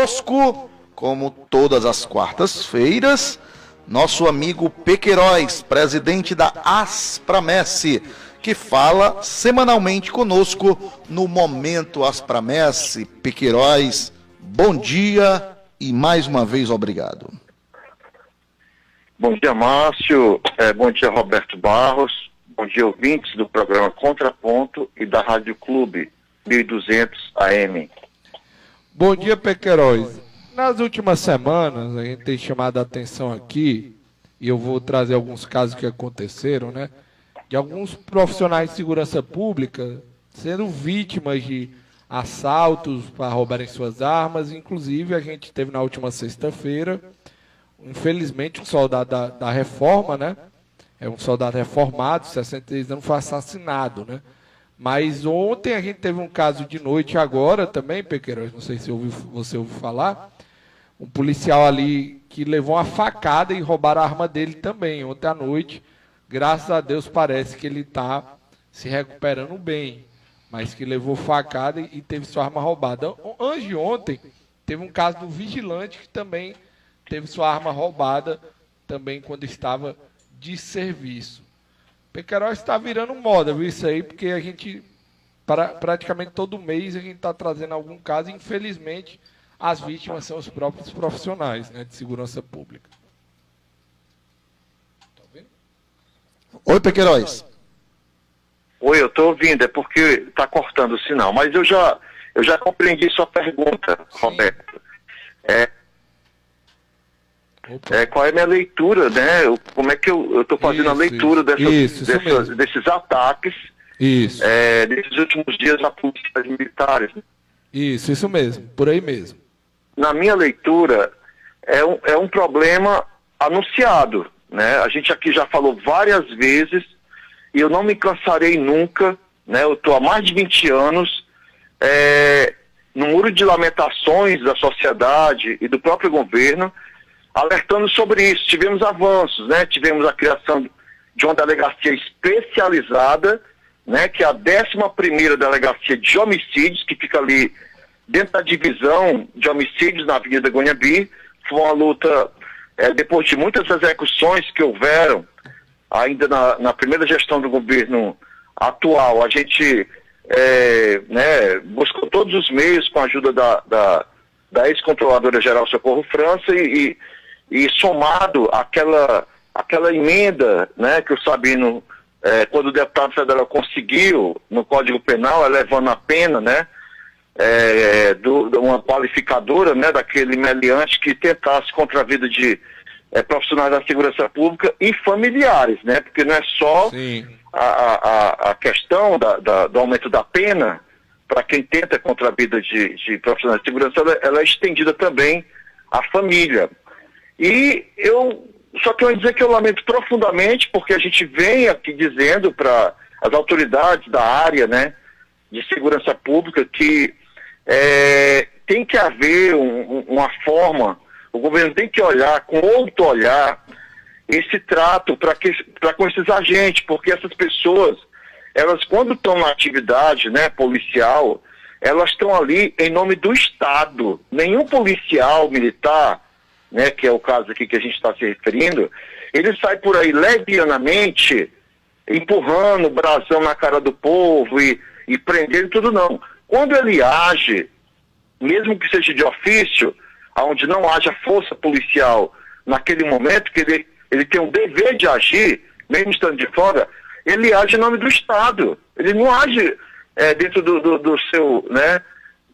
conosco, como todas as quartas-feiras, nosso amigo Pequeiroz, presidente da Aspramesse, que fala semanalmente conosco no Momento Aspramesse. Pequeiroz, bom dia e mais uma vez obrigado. Bom dia, Márcio. Bom dia, Roberto Barros. Bom dia, ouvintes do programa Contraponto e da Rádio Clube 1200 AM. Bom dia, Pequeiroz. Nas últimas semanas, a gente tem chamado a atenção aqui, e eu vou trazer alguns casos que aconteceram, né? De alguns profissionais de segurança pública sendo vítimas de assaltos para roubarem suas armas. Inclusive, a gente teve na última sexta-feira, infelizmente, um soldado da reforma, né? É um soldado reformado, 63 anos, foi assassinado, né? Mas ontem a gente teve um caso de noite agora também, Pequeiroz, não sei se você ouviu falar, um policial ali que levou uma facada e roubaram a arma dele também, ontem à noite. Graças a Deus parece que ele está se recuperando bem, mas que levou facada e teve sua arma roubada. Antes de ontem, teve um caso do vigilante que também teve sua arma roubada, também quando estava de serviço. Pequeiroz está virando moda, viu isso aí, porque a gente, praticamente todo mês, a gente está trazendo algum caso, e infelizmente as vítimas são os próprios profissionais, né, de segurança pública. Tá ouvindo? Oi, Pequeiroz. Oi, eu estou ouvindo, é porque está cortando o sinal, mas eu já compreendi sua pergunta, sim, Roberto. Qual é a minha leitura, né? Como é que eu estou fazendo a leitura desses ataques desses últimos dias a polícias militares? Isso mesmo, por aí mesmo. Na minha leitura, é um problema anunciado, né? A gente aqui já falou várias vezes e eu não me cansarei nunca, né? Eu estou há mais de 20 anos no muro de lamentações da sociedade e do próprio governo, alertando sobre isso. Tivemos avanços, né? Tivemos a criação de uma delegacia especializada, né? Que é a 11ª Delegacia de Homicídios, que fica ali dentro da divisão de homicídios na Avenida Guanhabi. Foi uma luta, depois de muitas execuções que houveram, ainda na primeira gestão do governo atual, a gente buscou todos os meios com a ajuda da ex-controladora-geral Socorro França e somado aquela emenda, né, que o Sabino, quando o deputado federal conseguiu no Código Penal, elevando a pena, né, uma qualificadora, né, daquele meliante que tentasse contra a vida de profissionais da segurança pública e familiares, né, porque não é só a questão do aumento da pena para quem tenta contra a vida de profissionais de segurança, ela é estendida também à família. E só quero dizer que eu lamento profundamente, porque a gente vem aqui dizendo para as autoridades da área, né, de segurança pública que tem que haver uma forma, o governo tem que olhar com outro olhar esse trato para com esses agentes, porque essas pessoas, elas quando estão na atividade, né, policial, elas estão ali em nome do Estado. Nenhum policial militar, né, que é o caso aqui que a gente está se referindo, ele sai por aí levianamente, empurrando o brasão na cara do povo e prendendo tudo, não. Quando ele age, mesmo que seja de ofício, onde não haja força policial naquele momento, que ele tem o dever de agir, mesmo estando de fora, ele age em nome do Estado. Ele não age dentro do seu, né,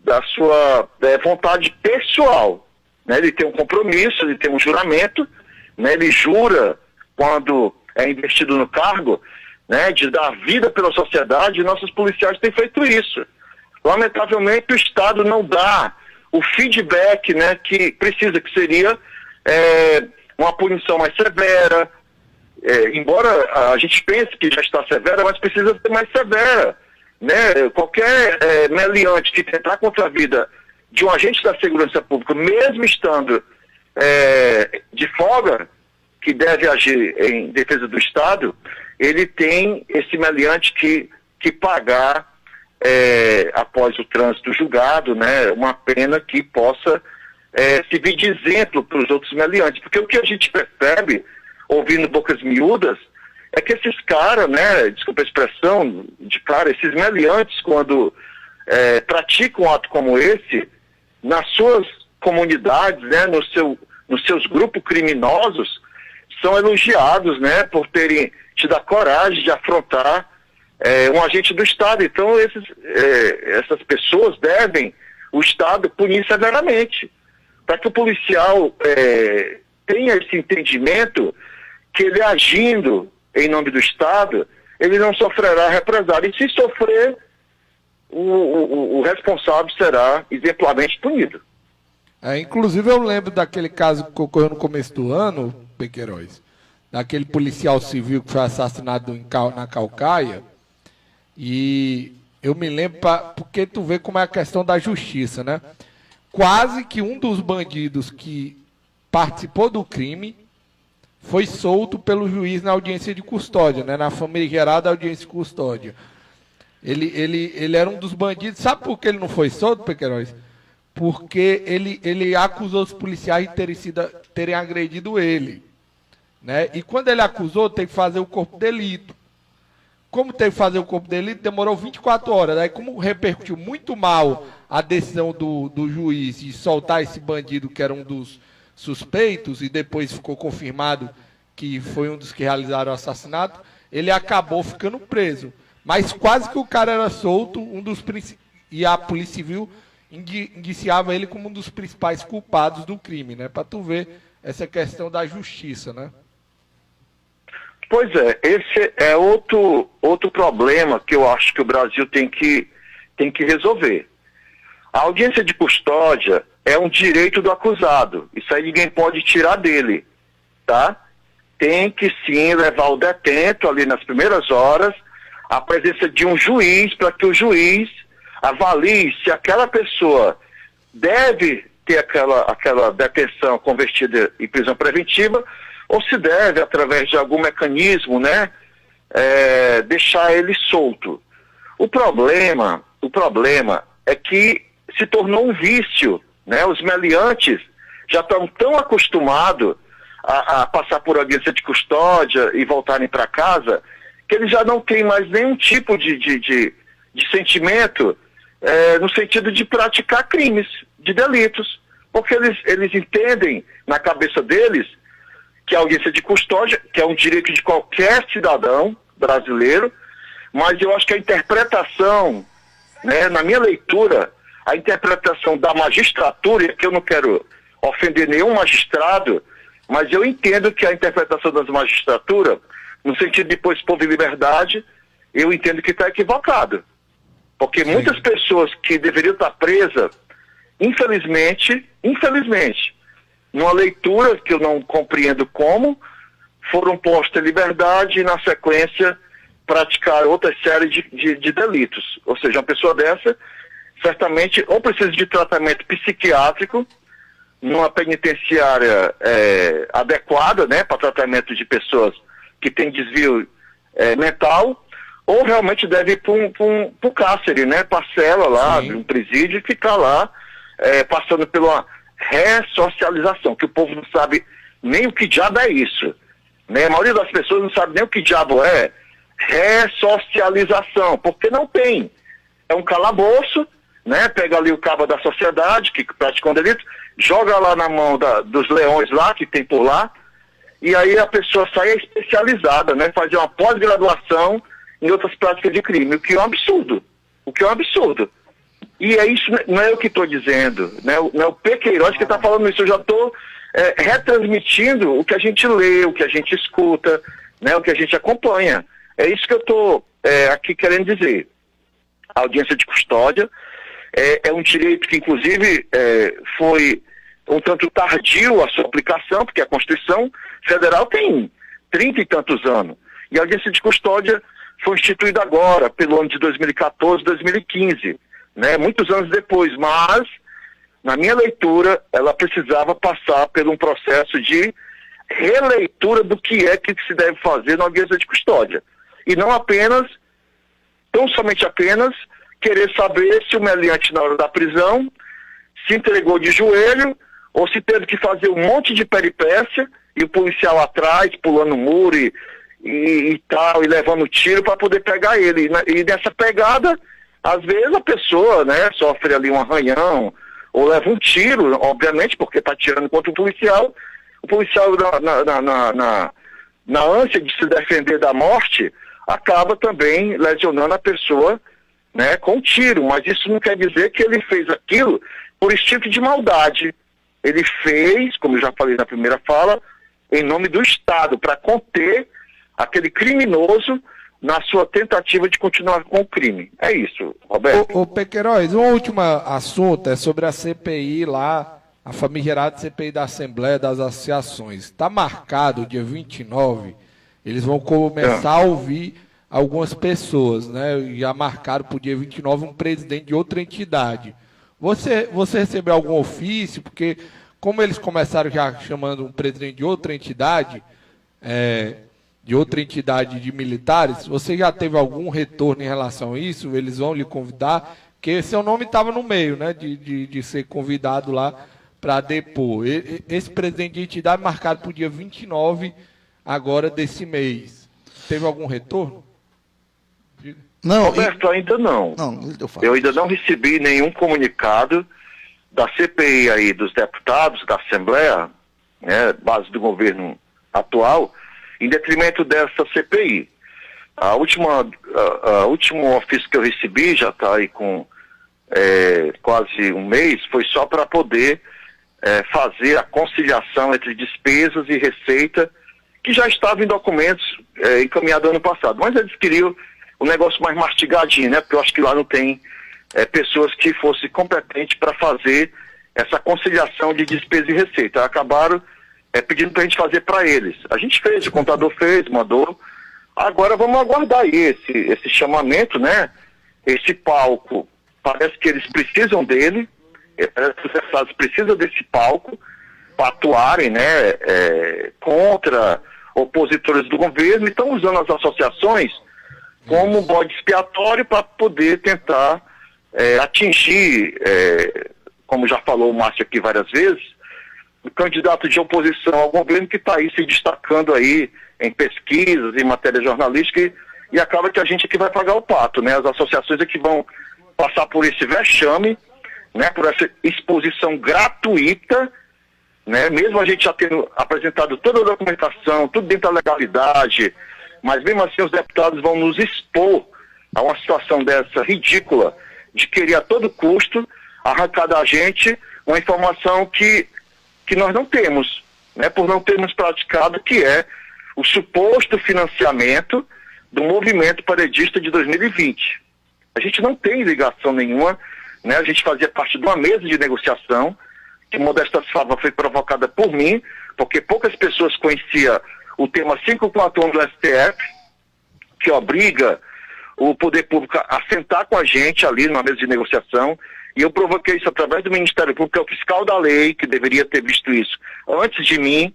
da sua vontade pessoal. Né? Ele tem um compromisso, ele tem um juramento, né? Ele jura quando é investido no cargo, né, de dar vida pela sociedade, e nossos policiais têm feito isso. Lamentavelmente o Estado não dá o feedback, né, que precisa, que seria uma punição mais severa, embora a gente pense que já está severa, mas precisa ser mais severa, né? Qualquer meliante que tentar contra a vida de um agente da segurança pública, mesmo estando de folga, que deve agir em defesa do Estado, ele tem esse meliante que pagar, após o trânsito julgado, né, uma pena que possa servir de exemplo para os outros meliantes, porque o que a gente percebe, ouvindo bocas miúdas, é que esses caras, né, desculpa a expressão, esses meliantes, quando praticam um ato como esse, nas suas comunidades, né, nos seus grupos criminosos, são elogiados, né, por terem tido a coragem de afrontar um agente do Estado. Então, essas pessoas devem o Estado punir severamente, para que o policial tenha esse entendimento que ele agindo em nome do Estado, ele não sofrerá represália. E se sofrer, o responsável será exemplarmente punido. Inclusive eu lembro daquele caso que ocorreu no começo do ano, Pequeiroz, daquele policial civil que foi assassinado na Caucaia, e eu me lembro, porque tu vê como é a questão da justiça, né? Quase que um dos bandidos que participou do crime foi solto pelo juiz na audiência de custódia, né? Na famigerada audiência de custódia. Ele era um dos bandidos. Sabe por que ele não foi solto, Pequeiroz? Porque ele acusou os policiais de terem agredido ele, né? E quando ele acusou, teve que fazer o corpo de delito. Como teve que fazer o corpo de delito, demorou 24 horas. Daí, como repercutiu muito mal a decisão do juiz de soltar esse bandido, que era um dos suspeitos, e depois ficou confirmado que foi um dos que realizaram o assassinato, ele acabou ficando preso. Mas quase que o cara era solto, e a Polícia Civil indiciava ele como um dos principais culpados do crime, né? Para tu ver essa questão da justiça, né? Pois é, esse é outro problema que eu acho que o Brasil tem que resolver. A audiência de custódia é um direito do acusado. Isso aí ninguém pode tirar dele, tá? Tem que sim levar o detento ali nas primeiras horas, à presença de um juiz, para que o juiz avalie se aquela pessoa deve ter aquela detenção convertida em prisão preventiva, ou se deve, através de algum mecanismo, né, deixar ele solto. O problema é que se tornou um vício, né? Os meliantes já estão tão acostumados a passar por audiência de custódia e voltarem para casa, que eles já não têm mais nenhum tipo de sentimento no sentido de praticar crimes, de delitos, porque eles entendem na cabeça deles que a audiência de custódia, que é um direito de qualquer cidadão brasileiro, mas eu acho que a interpretação, né, na minha leitura, a interpretação da magistratura, que eu não quero ofender nenhum magistrado, mas eu entendo que a interpretação da magistratura, no sentido de pôr esse povo em liberdade, eu entendo que está equivocado. Porque muitas pessoas que deveriam estar presas, infelizmente, numa leitura que eu não compreendo como, foram postas em liberdade e, na sequência, praticaram outra série de delitos. Ou seja, uma pessoa dessa, certamente, ou precisa de tratamento psiquiátrico, numa penitenciária adequada, né, para tratamento de pessoas que têm desvio mental, ou realmente deve ir para um cárcere, né, parcela lá, um presídio, e ficar lá passando por uma ressocialização, que o povo não sabe nem o que diabo é isso, né? A maioria das pessoas não sabe nem o que diabo é ressocialização, porque não tem. É um calabouço, né? Pega ali o cabo da sociedade que pratica um delito, joga lá na mão dos leões lá, que tem por lá, e aí a pessoa sai especializada, né? Fazer uma pós-graduação em outras práticas de crime, o que é um absurdo. E é isso, não é eu que estou dizendo, né? Não é o Pequeiroz que está falando isso, eu já estou retransmitindo o que a gente lê, o que a gente escuta, né? O que a gente acompanha. É isso que eu estou aqui querendo dizer. A audiência de custódia é um direito que, inclusive, foi um tanto tardio a sua aplicação, porque a Constituição Federal tem 30 e tantos anos. E a audiência de custódia foi instituída agora, pelo ano de 2014, 2015. Né, muitos anos depois, mas, na minha leitura, ela precisava passar por um processo de releitura do que se deve fazer na audiência de custódia. E não apenas, tão somente apenas, querer saber se o meliante, na hora da prisão, se entregou de joelho ou se teve que fazer um monte de peripécia e o policial atrás, pulando o muro e tal, e levando tiro para poder pegar ele. E nessa pegada, às vezes a pessoa, né, sofre ali um arranhão, ou leva um tiro, obviamente, porque está tirando contra o policial na ânsia de se defender da morte, acaba também lesionando a pessoa, né, com tiro. Mas isso não quer dizer que ele fez aquilo por instinto de maldade. Ele fez, como eu já falei na primeira fala, em nome do Estado, para conter aquele criminoso na sua tentativa de continuar com o crime. É isso, Roberto. Ô Pequeiroz, um último assunto é sobre a CPI lá, a famigerada CPI da Assembleia das Associações. Está marcado dia 29, eles vão começar a ouvir algumas pessoas, né? Já marcaram para o dia 29 um presidente de outra entidade. Você recebeu algum ofício? Porque como eles começaram já chamando um presidente de outra entidade de militares, você já teve algum retorno em relação a isso? Eles vão lhe convidar? Porque seu nome estava no meio, né, de ser convidado lá para depor. Esse presidente de entidade marcado para o dia 29 agora desse mês. Teve algum retorno? Não, Roberto, ainda não. Eu ainda não recebi nenhum comunicado da CPI aí dos deputados da Assembleia, né, base do governo atual, em detrimento dessa CPI. A último ofício que eu recebi, já está aí com quase um mês, foi só para poder fazer a conciliação entre despesas e receita, que já estava em documentos encaminhados ano passado. Mas eles queriam um negócio mais mastigadinho, né? Porque eu acho que lá não tem pessoas que fossem competentes para fazer essa conciliação de despesa e receita. Acabaram pedindo para a gente fazer para eles. A gente fez, o contador fez, mandou. Agora vamos aguardar aí esse chamamento, né? Esse palco, parece que eles precisam dele, parece que os deputados precisam desse palco para atuarem, né? Contra opositores do governo, e estão usando as associações como um bode expiatório para poder tentar atingir, como já falou o Márcio aqui várias vezes, o candidato de oposição ao governo que está aí se destacando aí em pesquisas, em matéria jornalística, e acaba que a gente aqui vai pagar o pato, né? As associações aqui vão passar por esse vexame, né? Por essa exposição gratuita, né? Mesmo a gente já tendo apresentado toda a documentação, tudo dentro da legalidade, mas mesmo assim os deputados vão nos expor a uma situação dessa ridícula, de querer a todo custo arrancar da gente uma informação que nós não temos, né, por não termos praticado, que é o suposto financiamento do movimento paredista de 2020. A gente não tem ligação nenhuma, né, a gente fazia parte de uma mesa de negociação, que modesta salva foi provocada por mim, porque poucas pessoas conheciam o tema 541 do STF, que obriga o poder público a sentar com a gente ali numa mesa de negociação, e eu provoquei isso através do Ministério Público, que é o fiscal da lei, que deveria ter visto isso antes de mim,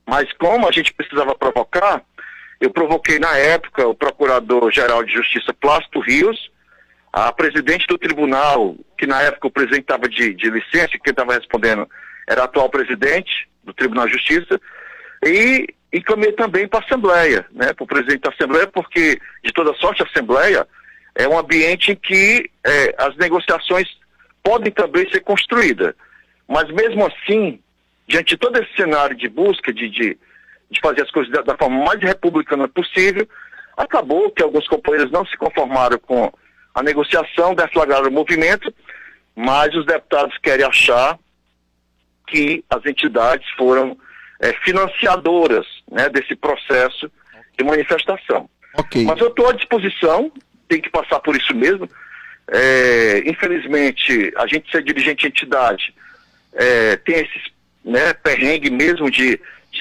mas como a gente precisava provocar, eu provoquei na época o Procurador-Geral de Justiça Plácido Rios, a presidente do tribunal, que na época o presidente estava de licença, quem estava respondendo era o atual presidente do Tribunal de Justiça, e encaminhei também para a Assembleia, né, para o presidente da Assembleia, porque, de toda sorte, a Assembleia é um ambiente em que as negociações podem também ser construídas. Mas mesmo assim, diante de todo esse cenário de busca de fazer as coisas da forma mais republicana possível, acabou que alguns companheiros não se conformaram com a negociação, deflagraram o movimento, mas os deputados querem achar que as entidades foram financiadoras, né, desse processo de manifestação. Okay. Mas eu estou à disposição, tem que passar por isso mesmo. Infelizmente, a gente ser dirigente de entidade tem esses, né, perrengue mesmo de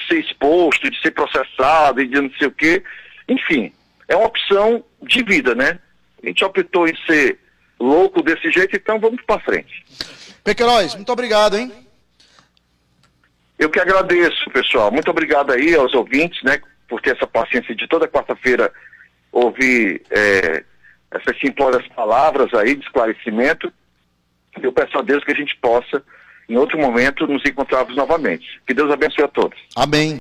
ser exposto, de ser processado e de não sei o quê. Enfim, é uma opção de vida, né? A gente optou em ser louco desse jeito, então vamos para frente. Pequeiroz, muito obrigado, hein? Eu que agradeço, pessoal. Muito obrigado aí aos ouvintes, né, por ter essa paciência de toda quarta-feira ouvir essas simplórias palavras aí de esclarecimento. Eu peço a Deus que a gente possa em outro momento nos encontrarmos novamente. Que Deus abençoe a todos. Amém.